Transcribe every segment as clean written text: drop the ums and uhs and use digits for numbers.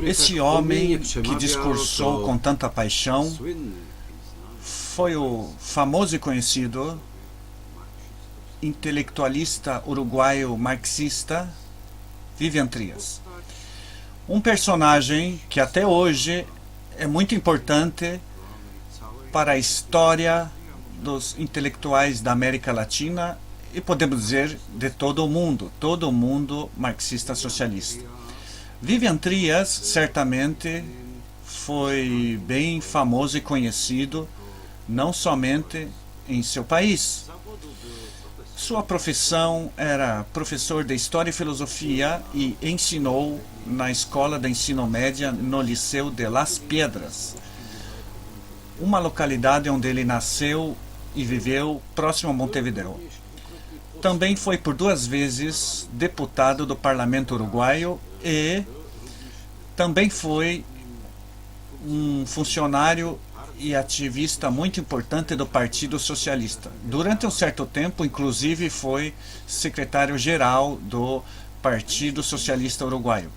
Esse homem que discursou com tanta paixão foi o famoso e conhecido intelectualista uruguaio marxista Vivian Trias. Um personagem que até hoje é muito importante para a história dos intelectuais da América Latina e podemos dizer de todo o mundo marxista-socialista. Vivian Trias certamente foi bem famoso e conhecido não somente em seu país. Sua profissão era professor de História e Filosofia e ensinou na Escola de Ensino Média no Liceu de Las Piedras, uma localidade onde ele nasceu e viveu próximo a Montevideo. Também foi por 2 vezes deputado do Parlamento Uruguaio e também foi um funcionário e ativista muito importante do Partido Socialista. Durante um certo tempo, inclusive, foi secretário-geral do Partido Socialista Uruguaio.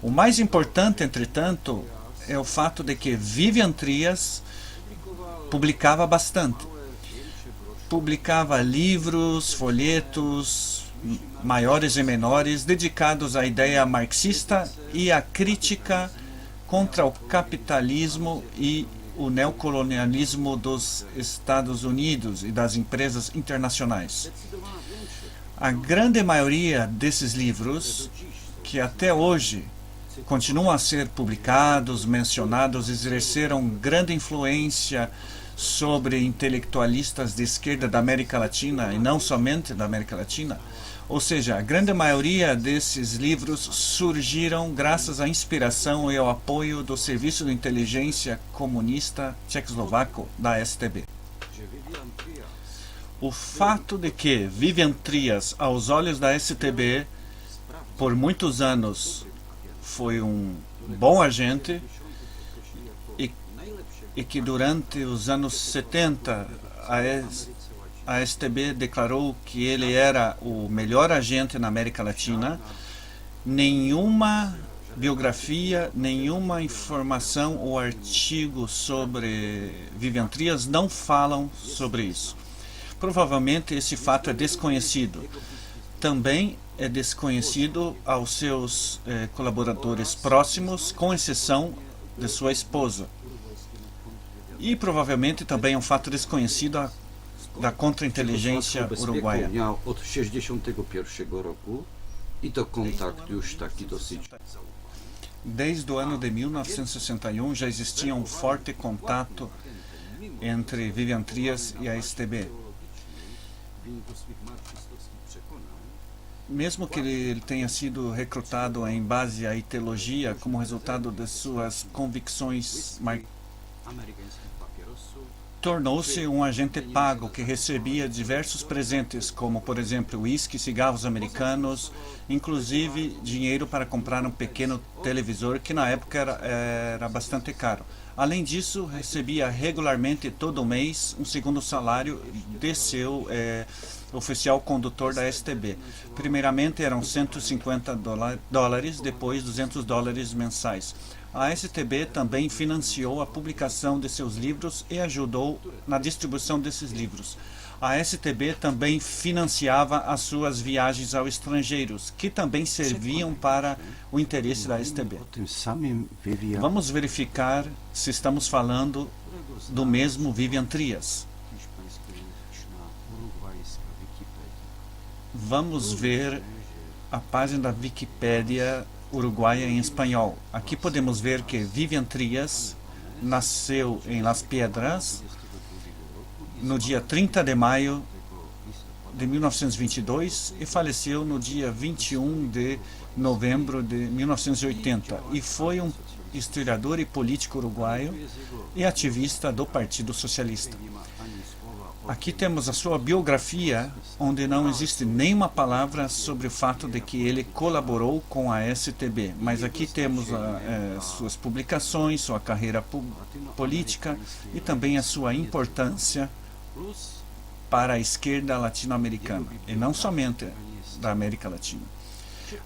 O mais importante, entretanto, é o fato de que Vivian Trias publicava bastante. Publicava livros, folhetos, maiores e menores, dedicados à ideia marxista e à crítica contra o capitalismo e o neocolonialismo dos Estados Unidos e das empresas internacionais. A grande maioria desses livros, que até hoje continuam a ser publicados, mencionados, exerceram grande influência sobre intelectualistas de esquerda da América Latina e não somente da América Latina. Ou seja, a grande maioria desses livros surgiram graças à inspiração e ao apoio do Serviço de Inteligência Comunista Tchecoslovaco, da STB. O fato de que Vivian Trias, aos olhos da STB, por muitos anos foi um bom agente e que durante os anos 70 a STB declarou que ele era o melhor agente na América Latina, nenhuma biografia, nenhuma informação ou artigo sobre Vivian Trias não falam sobre isso. Provavelmente esse fato é desconhecido. Também é desconhecido aos seus colaboradores próximos, com exceção de sua esposa. E provavelmente também é um fato desconhecido da contra-inteligência uruguaia. Od 61 roku i to kontakt już taki dosyć. Desde o ano de 1961 já existia um forte contato entre Vivian Trias e a STB. Mesmo que ele tenha sido recrutado em base à ideologia como resultado de suas convicções marxistas, tornou-se um agente pago que recebia diversos presentes, como, por exemplo, uísque, cigarros americanos, inclusive dinheiro para comprar um pequeno televisor que na época era bastante caro. Além disso, recebia regularmente todo mês um segundo salário de seu oficial condutor da STB. Primeiramente eram $150, depois $200 mensais. A STB também financiou a publicação de seus livros e ajudou na distribuição desses livros. A STB também financiava as suas viagens ao estrangeiro, que também serviam para o interesse da STB. Vamos verificar se estamos falando do mesmo Vivian Trias. Vamos ver a página da Wikipédia uruguaia em espanhol. Aqui podemos ver que Vivian Trias nasceu em Las Piedras no dia 30 de maio de 1922 e faleceu no dia 21 de novembro de 1980 e foi um historiador e político uruguaio e ativista do Partido Socialista. Aqui temos a sua biografia, onde não existe nenhuma palavra sobre o fato de que ele colaborou com a STB. Mas aqui temos suas publicações, sua carreira política e também a sua importância para a esquerda latino-americana, e não somente da América Latina.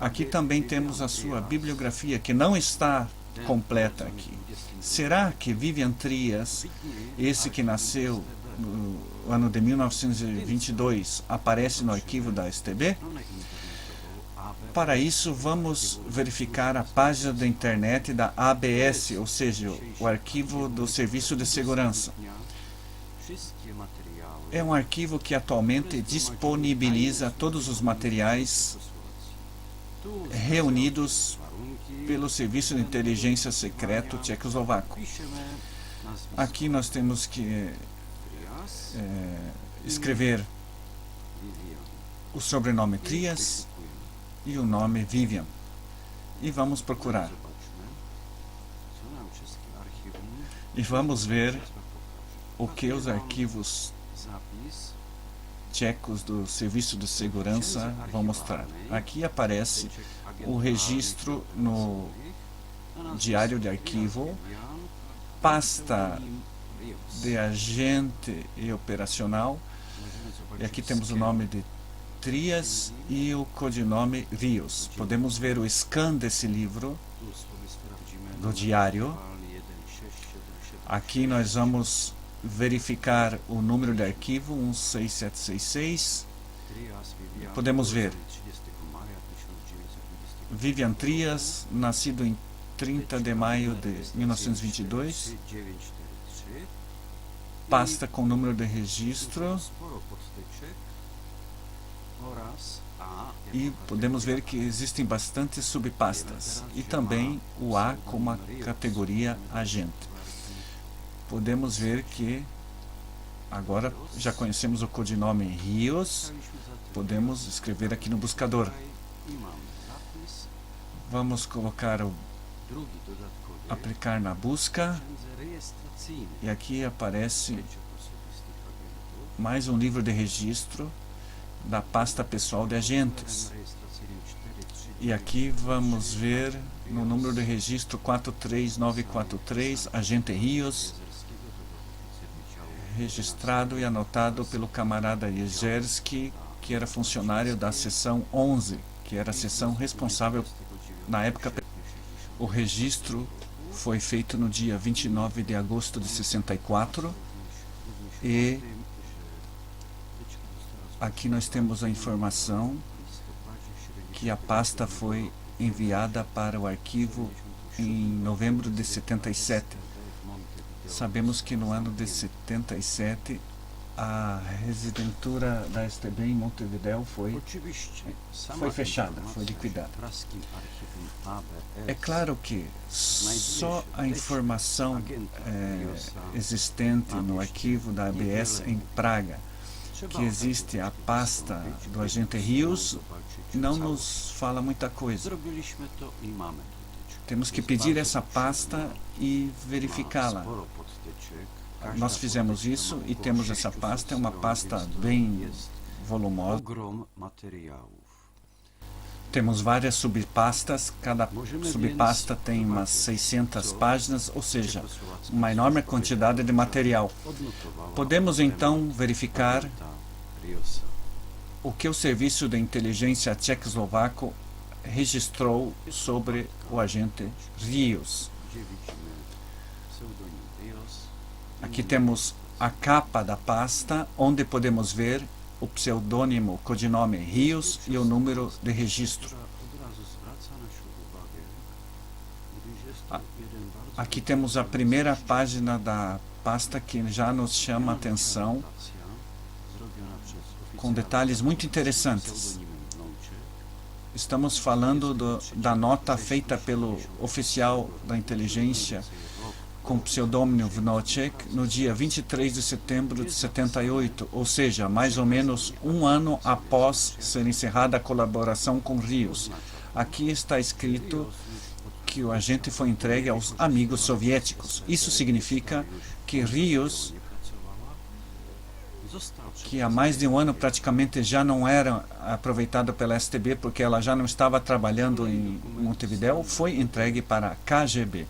Aqui também temos a sua bibliografia, que não está completa aqui. Será que Vivian Trias, esse que nasceu no ano de 1922, aparece no arquivo da STB? Para isso, vamos verificar a página da internet da ABS, ou seja, o arquivo do Serviço de Segurança. É um arquivo que atualmente disponibiliza todos os materiais reunidos pelo Serviço de Inteligência Secreto Tchecoslovaco. Aqui nós temos que escrever o sobrenome Trias e o nome Vivian. E vamos procurar. E vamos ver o que os arquivos tchecos do Serviço de Segurança vão mostrar. Aqui aparece o registro no diário de arquivo, pasta de agente e operacional, e aqui temos o nome de Trias e o codinome Rios. Podemos ver o scan desse livro, do diário. Aqui nós vamos verificar o número de arquivo 16766. Podemos ver Vivian Trias, nascido em 30 de maio de 1922, pasta com número de registro, e podemos ver que existem bastantes subpastas, e também o A como a categoria agente. Podemos ver que agora já conhecemos o codinome Rios, podemos escrever aqui no buscador. Vamos colocar aplicar na busca, e aqui aparece mais um livro de registro da pasta pessoal de agentes. E aqui vamos ver no número de registro 43943, agente Rios, registrado e anotado pelo camarada Jezerski, que era funcionário da seção 11, que era a seção responsável na época. O registro foi feito no dia 29 de agosto de 64, e aqui nós temos a informação que a pasta foi enviada para o arquivo em novembro de 77. Sabemos que no ano de 77 a residentura da STB em Montevideo foi fechada, foi liquidada. É claro que só a informação existente no arquivo da ABS em Praga, que existe a pasta do agente Rios, não nos fala muita coisa. Temos que pedir essa pasta e verificá-la. Nós fizemos isso e temos essa pasta, é uma pasta bem volumosa. Temos várias subpastas, cada subpasta tem umas 600 páginas, ou seja, uma enorme quantidade de material. Podemos então verificar o que o Serviço de Inteligência Tchecoslovaco registrou sobre o agente Rios. Aqui temos a capa da pasta, onde podemos ver o pseudônimo, codinome Rios e o número de registro. Aqui temos a primeira página da pasta, que já nos chama a atenção, com detalhes muito interessantes. Estamos falando da nota feita pelo oficial da inteligência com pseudônimo Vnocek no dia 23 de setembro de 78, ou seja, mais ou menos um ano após ser encerrada a colaboração com Rios. Aqui está escrito que o agente foi entregue aos amigos soviéticos. Isso significa que Rios, que há mais de um ano praticamente já não era aproveitado pela STB porque ela já não estava trabalhando em Montevideo, foi entregue para a KGB.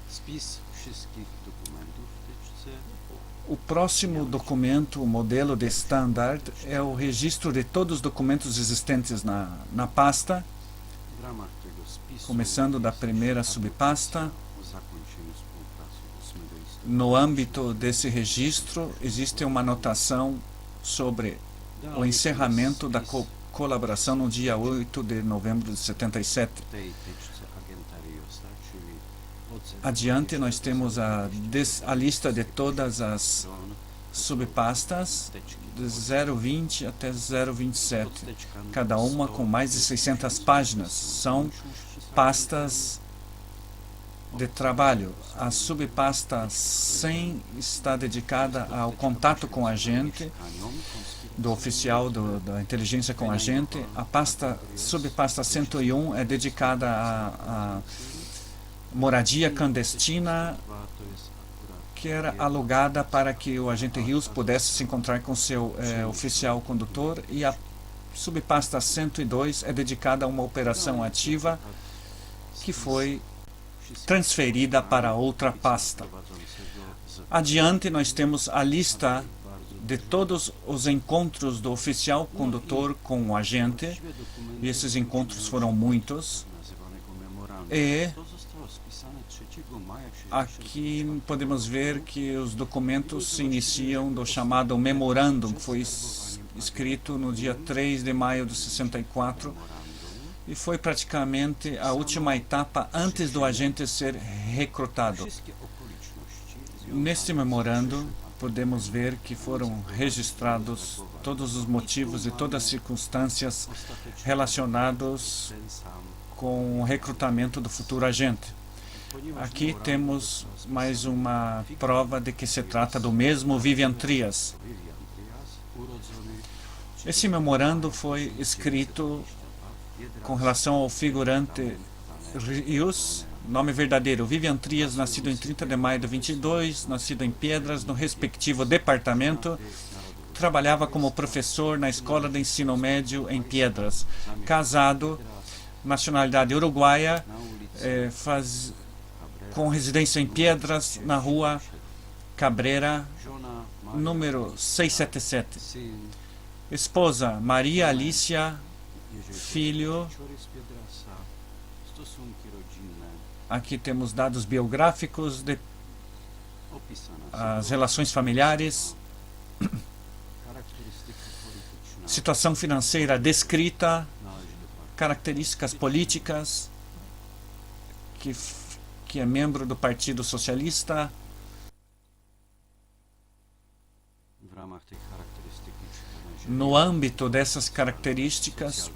O próximo documento, o modelo de standard, é o registro de todos os documentos existentes na pasta. Começando da primeira subpasta, no âmbito desse registro existe uma anotação sobre o encerramento da colaboração no dia 8 de novembro de 77. Adiante nós temos a lista de todas as subpastas de 020 até 027, cada uma com mais de 600 páginas. São pastas de trabalho. A subpasta 100 está dedicada ao contato com a gente, do oficial da inteligência com a gente. A subpasta 101 é dedicada à moradia clandestina, que era alugada para que o agente Rios pudesse se encontrar com seu oficial condutor, e a subpasta 102 é dedicada a uma operação ativa que foi transferida para outra pasta. Adiante nós temos a lista de todos os encontros do oficial condutor com o agente, e esses encontros foram muitos, e aqui podemos ver que os documentos se iniciam do chamado memorandum, que foi escrito no dia 3 de maio de 64 e foi praticamente a última etapa antes do agente ser recrutado. Neste memorando podemos ver que foram registrados todos os motivos e todas as circunstâncias relacionados com o recrutamento do futuro agente. Aqui temos mais uma prova de que se trata do mesmo Vivian Trias. Esse memorando foi escrito com relação ao figurante Rios, nome verdadeiro Vivian Trias, nascido em 30 de maio de 22, nascido em Piedras, no respectivo departamento. Trabalhava como professor na escola de ensino médio em Piedras. Casado, nacionalidade uruguaia, com residência em Piedras, na rua Cabrera, número 677. Esposa, Maria Alicia, filho. Aqui temos dados biográficos, as relações familiares, situação financeira descrita, características políticas, que é membro do Partido Socialista. No âmbito dessas características,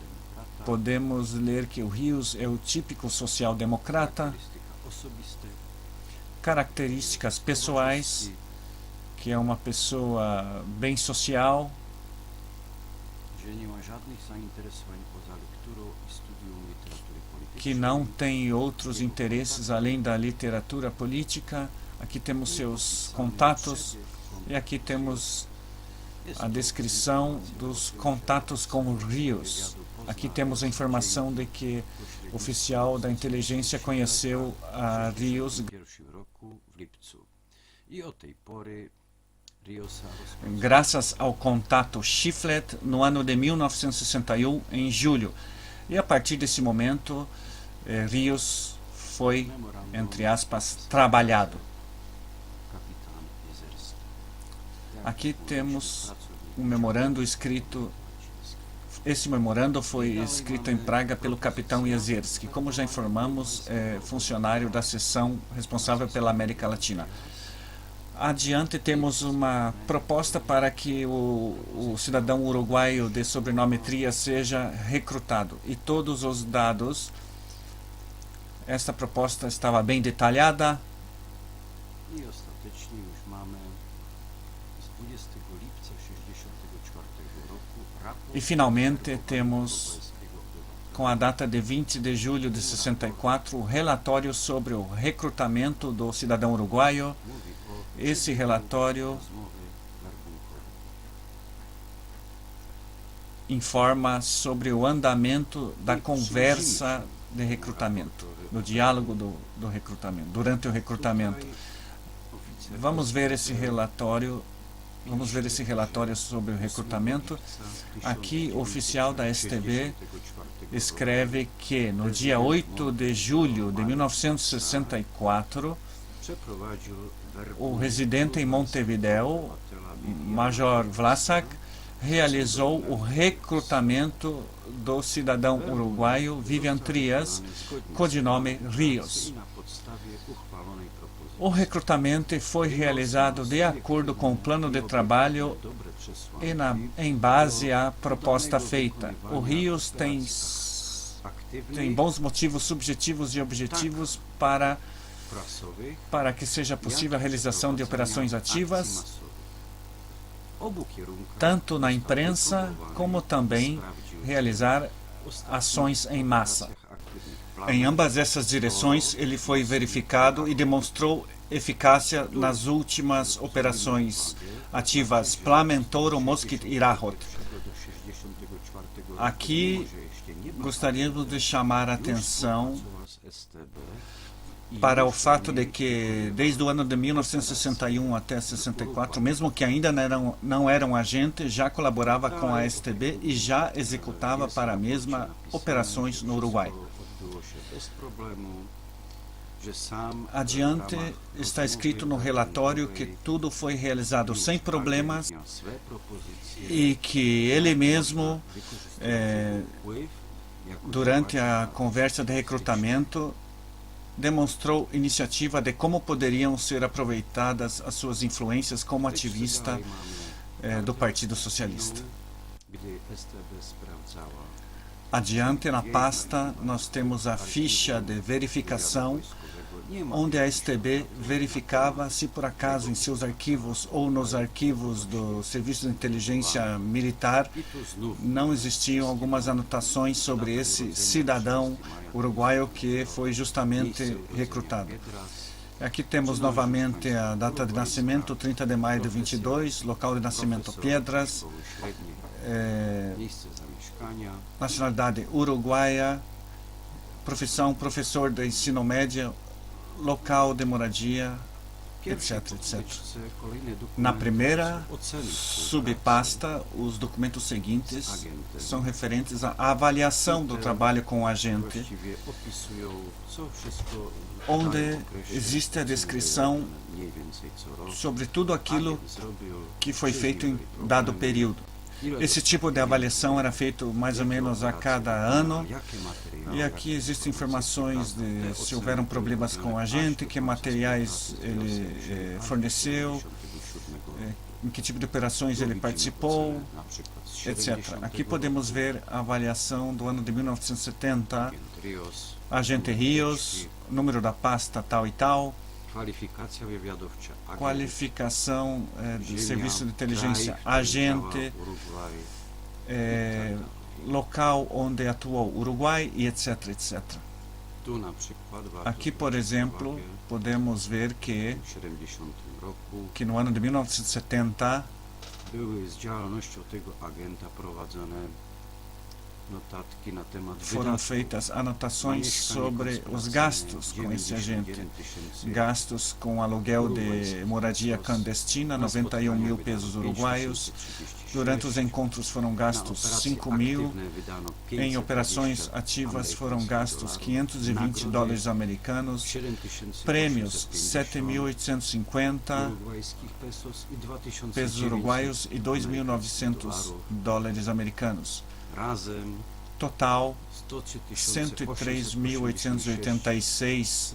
podemos ler que o Rios é o típico social-democrata. Características pessoais, que é uma pessoa bem social, que não tem outros interesses além da literatura política. Aqui temos seus contatos e aqui temos a descrição dos contatos com o Rios. Aqui temos a informação de que o oficial da inteligência conheceu a Rios graças ao contato Chiflet no ano de 1961, em julho. E a partir desse momento, Rios foi, entre aspas, trabalhado. Aqui temos um memorando escrito. Esse memorando foi escrito em Praga pelo capitão Jezierski, que, como já informamos, é funcionário da seção responsável pela América Latina. Adiante temos uma proposta para que o cidadão uruguaio de sobrenome Trias seja recrutado. E todos os dados, esta proposta estava bem detalhada. E finalmente temos, com a data de 20 de julho de 64, o relatório sobre o recrutamento do cidadão uruguaio. Esse relatório informa sobre o andamento da conversa de recrutamento, do diálogo do recrutamento, durante o recrutamento. Vamos ver esse relatório sobre o recrutamento. Aqui, o oficial da STB escreve que no dia 8 de julho de 1964, o residente em Montevideo, Major Vlasak, realizou o recrutamento do cidadão uruguaio Vivian Trias, codinome Rios. O recrutamento foi realizado de acordo com o plano de trabalho e em base à proposta feita. O Rios tem bons motivos subjetivos e objetivos para que seja possível a realização de operações ativas, tanto na imprensa como também realizar ações em massa. Em ambas essas direções, ele foi verificado e demonstrou eficácia nas últimas operações ativas Plamen, Touro, Mosquit e Rahot. Aqui gostaríamos de chamar a atenção para o fato de que, desde o ano de 1961 até 64, mesmo que ainda não eram agentes, já colaborava com a STB e já executava para a mesma operações no Uruguai. Adiante está escrito no relatório que tudo foi realizado sem problemas e que ele mesmo, durante a conversa de recrutamento, demonstrou iniciativa de como poderiam ser aproveitadas as suas influências como ativista do Partido Socialista. Adiante na pasta nós temos a ficha de verificação, onde a STB verificava se por acaso em seus arquivos ou nos arquivos do Serviço de Inteligência Militar não existiam algumas anotações sobre esse cidadão uruguaio que foi justamente recrutado. Aqui temos novamente a data de nascimento, 30 de maio de 22, local de nascimento Piedras, nacionalidade uruguaia, profissão professor de ensino médio, local de moradia, etc, etc. Na primeira subpasta, os documentos seguintes são referentes à avaliação do trabalho com o agente, onde existe a descrição sobre tudo aquilo que foi feito em dado período. Esse tipo de avaliação era feito mais ou menos a cada ano, e aqui existem informações de se houveram problemas com o agente, que materiais ele forneceu, em que tipo de operações ele participou, etc. Aqui podemos ver a avaliação do ano de 1970, agente Rios, número da pasta tal e tal, qualificação do serviço de inteligência, agente, local onde atuou, Uruguai, e etc, etc. Aqui, por exemplo, podemos ver que no ano de 1970 foram feitas anotações sobre os gastos com esse agente. Gastos com aluguel de moradia clandestina, 91 mil pesos uruguaios. Durante os encontros foram gastos 5 mil. Em operações ativas foram gastos 520 dólares americanos. Prêmios 7.850 pesos uruguaios e 2.900 dólares americanos. Total 103.886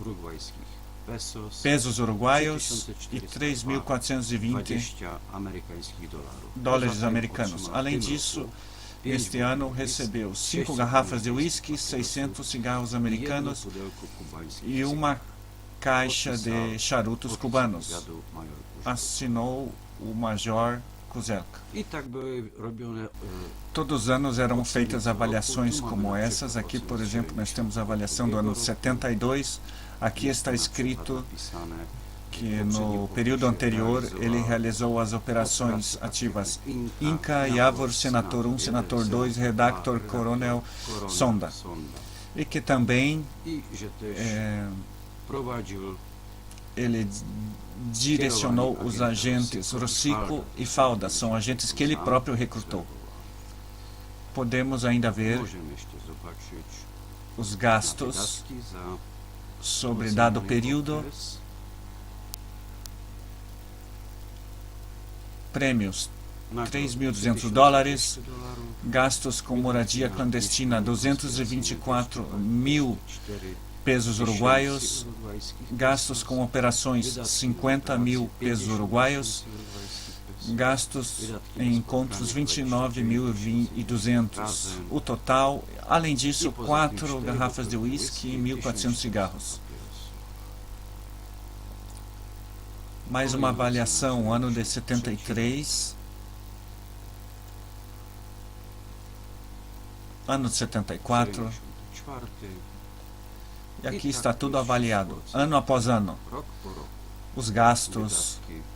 pesos uruguaios e 3.420 dólares americanos. Além disso, este ano recebeu 5 garrafas de uísque, 600 cigarros americanos e uma caixa de charutos cubanos. Assinou o Major Kuzelka. Todos os anos eram feitas avaliações como essas. Aqui, por exemplo, nós temos a avaliação do ano 72. Aqui está escrito que no período anterior ele realizou as operações ativas Inca, Yavor, Senator 1, Senator 2, Redactor, Coronel, Sonda. E que também ele direcionou os agentes Rocico e Falda, são agentes que ele próprio recrutou. podemos ainda ver Możemy jeszcze zobaczyć os na gastos wydatki za sobre dado ocenjony período, okres. prêmios Nagrody $3.200, $3200, gastos com moradia clandestina $224.000 pesos uruguaios, gastos com operações $50.000 pesos uruguaios, gastos em encontros $29.200. O total, além disso, 4 garrafas de uísque e 1.400 cigarros. Mais uma avaliação, ano de 73, ano de 74, e aqui está tudo avaliado, ano após ano. Rok po roku Os gastos, wydatki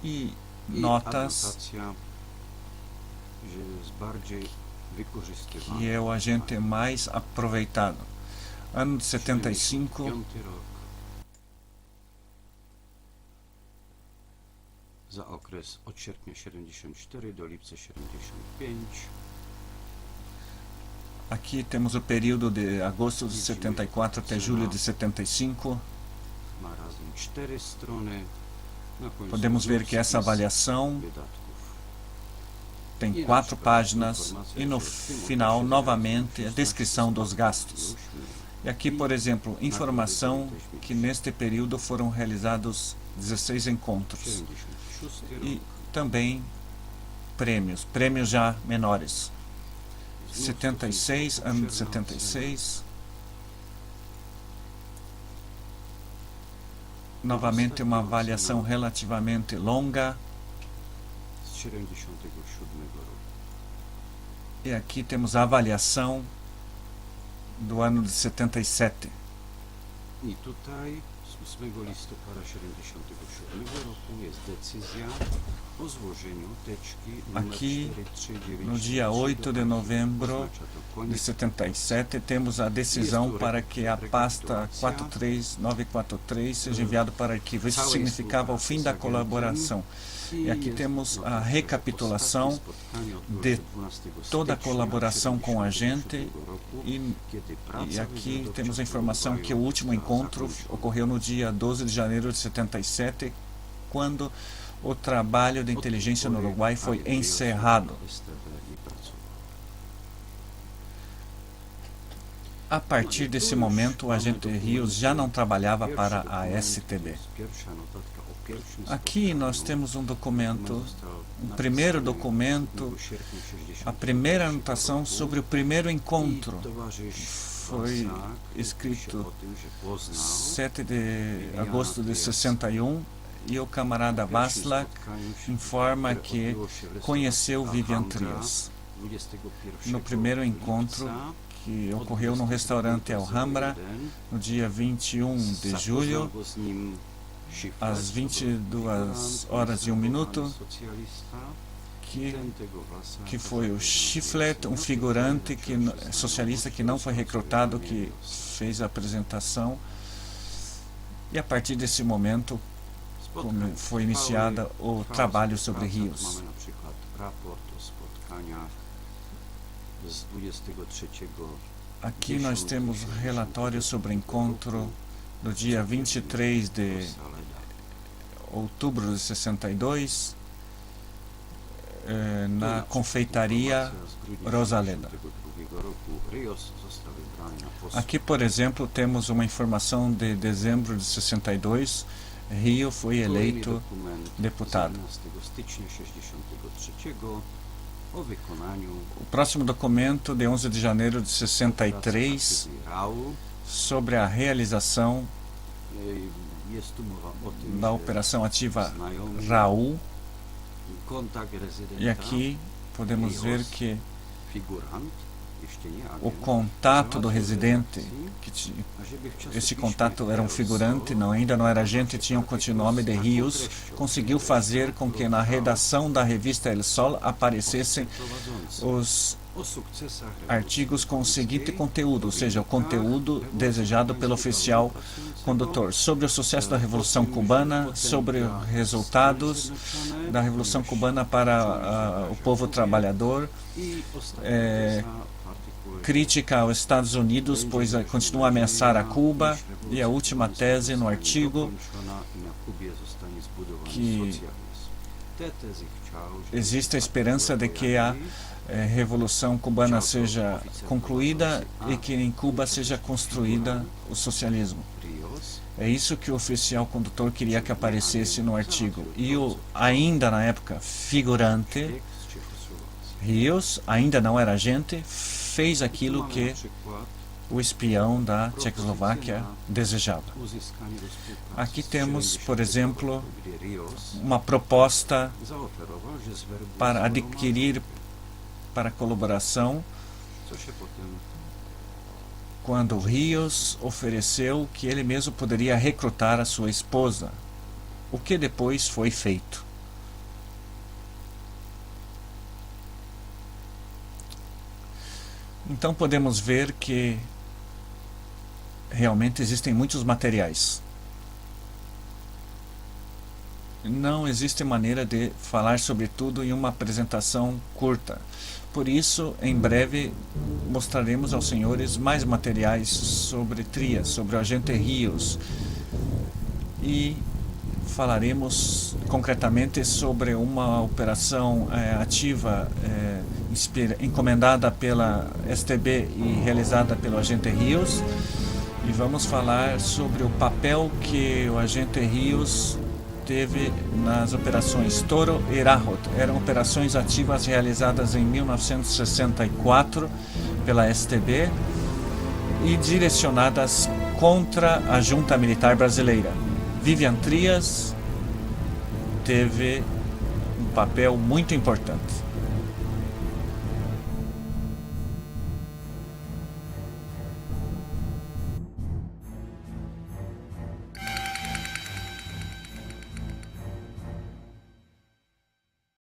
e i notas adnotacja, że jest bardziej wykorzystywana. que é o agente mais aproveitado. Ano de 75, 75 rok. Za okres od sierpnia 74 do lipca 75. aqui temos o período de agosto de 74 até julho de 75. Ma razem 4 strony. Na końcu Podemos ver que essa spis avaliação wydatków. tem 4 páginas e no final, novamente, a descrição dos gastos. E aqui, por exemplo, informação que neste período foram realizados 16 encontros. 76 E rok. também prêmios já menores. 76, ano de 76. Novamente uma avaliação relativamente longa. Z 77 roku. E aqui temos a avaliação do ano de 77. I tutaj z 8 listopada 77 roku jest decyzja o złożeniu teczki numer Aqui, 4393 no dia 8 de novembro oznacza to de koniec 77, temos a decisão para que a pasta 43943 seja enviada para arquivo. Isso significava o fim da colaboração. E aqui temos a recapitulação de toda a colaboração com a gente e aqui temos a informação que o último encontro ocorreu no dia 12 de janeiro de 77, quando o trabalho de inteligência no Uruguai foi encerrado. A partir desse momento, o agente Rios já não trabalhava para a STB. Aqui nós temos um documento, um primeiro documento, a primeira anotação sobre o primeiro encontro. Foi escrito 7 de agosto de 61 e o camarada Vaslak informa que conheceu Vivian Trias no primeiro encontro que ocorreu no restaurante Alhambra no dia 21 de julho, às 22 horas e 1 minuto, que foi o Chiflet, um figurante socialista que não foi recrutado, que fez a apresentação. E a partir desse momento foi iniciada o trabalho sobre Rios. Aqui nós temos relatório sobre o encontro do dia 23 de outubro de 62, na confeitaria Rosaleda. Aqui, por exemplo, temos uma informação de dezembro de 62. Rio foi eleito deputado. O próximo documento, de 11 de janeiro de 63, sobre a realização da operação ativa Raul. E aqui podemos ver que o contato do residente, esse contato era um figurante, ainda não era agente, tinha um codinome de Rios, conseguiu fazer com que na redação da revista El Sol aparecessem os artigos com o seguinte conteúdo, ou seja, o conteúdo desejado pelo oficial condutor, sobre o sucesso da Revolução Cubana, sobre os resultados da Revolução Cubana para o povo trabalhador, crítica aos Estados Unidos, pois continua a ameaçar a Cuba, e a última tese no artigo, que existe a esperança de que a Revolução Cubana seja concluída e que em Cuba seja construída o socialismo. É isso que o oficial condutor queria que aparecesse no artigo. E ainda na época, figurante, Rios, ainda não era agente, fez aquilo que o espião da Tchecoslováquia desejava. Aqui temos, por exemplo, uma proposta para adquirir para colaboração, quando Rios ofereceu que ele mesmo poderia recrutar a sua esposa, o que depois foi feito. Então podemos ver que realmente existem muitos materiais. Não existe maneira de falar sobre tudo em uma apresentação curta. Por isso, em breve, mostraremos aos senhores mais materiais sobre Trias, sobre o agente Rios. E falaremos concretamente sobre uma operação ativa encomendada pela STB e realizada pelo agente Rios. E vamos falar sobre o papel que o agente Rios teve nas operações Toro e Rajot. Eram operações ativas realizadas em 1964 pela STB e direcionadas contra a junta militar brasileira. Vivian Trias teve um papel muito importante.